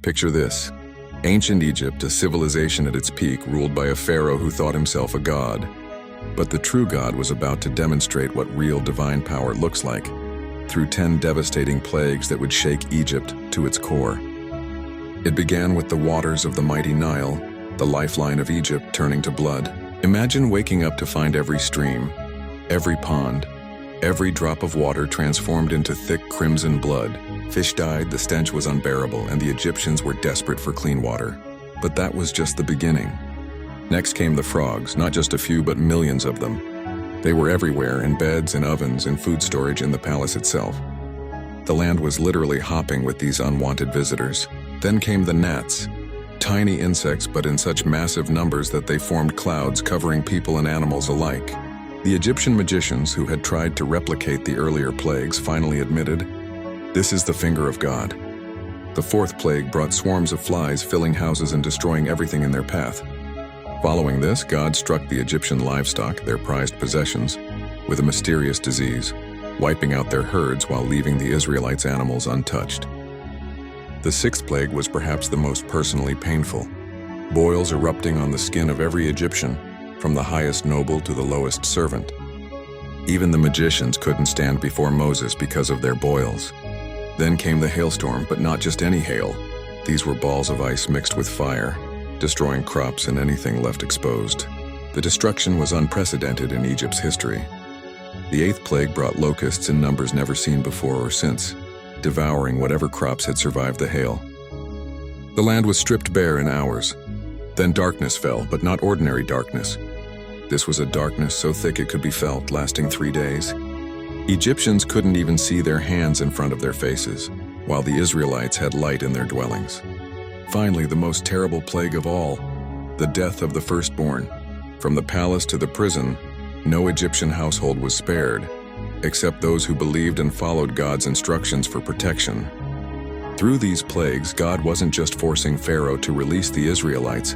Picture this. Ancient Egypt, a civilization at its peak, ruled by a pharaoh who thought himself a god. But the true God was about to demonstrate what real divine power looks like, through 10 devastating plagues that would shake Egypt to its core. It began with the waters of the mighty Nile, the lifeline of Egypt, turning to blood. Imagine waking up to find every stream, every pond, every drop of water transformed into thick crimson blood. Fish died, the stench was unbearable, and the Egyptians were desperate for clean water. But that was just the beginning. Next came the frogs, not just a few, but millions of them. They were everywhere, in beds, in ovens, in food storage, in the palace itself. The land was literally hopping with these unwanted visitors. Then came the gnats, tiny insects but in such massive numbers that they formed clouds covering people and animals alike. The Egyptian magicians, who had tried to replicate the earlier plagues, finally admitted, "This is the finger of God." The fourth plague brought swarms of flies, filling houses and destroying everything in their path. Following this, God struck the Egyptian livestock, their prized possessions, with a mysterious disease, wiping out their herds while leaving the Israelites' animals untouched. The sixth plague was perhaps the most personally painful. Boils erupting on the skin of every Egyptian, from the highest noble to the lowest servant. Even the magicians couldn't stand before Moses because of their boils. Then came the hailstorm, but not just any hail. These were balls of ice mixed with fire, destroying crops and anything left exposed. The destruction was unprecedented in Egypt's history. The eighth plague brought locusts in numbers never seen before or since, devouring whatever crops had survived the hail. The land was stripped bare in hours. Then darkness fell, but not ordinary darkness. This was a darkness so thick it could be felt, lasting 3 days. Egyptians couldn't even see their hands in front of their faces, while the Israelites had light in their dwellings. Finally, the most terrible plague of all, the death of the firstborn. From the palace to the prison, no Egyptian household was spared, except those who believed and followed God's instructions for protection. Through these plagues, God wasn't just forcing Pharaoh to release the Israelites.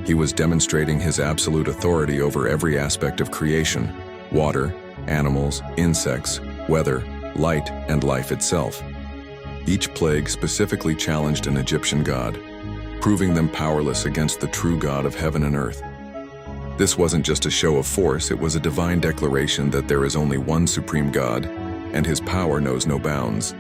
He was demonstrating his absolute authority over every aspect of creation: water, animals, insects, weather, light, and life itself. Each plague specifically challenged an Egyptian god, proving them powerless against the true God of heaven and earth. This wasn't just a show of force, it was a divine declaration that there is only one supreme God, and his power knows no bounds.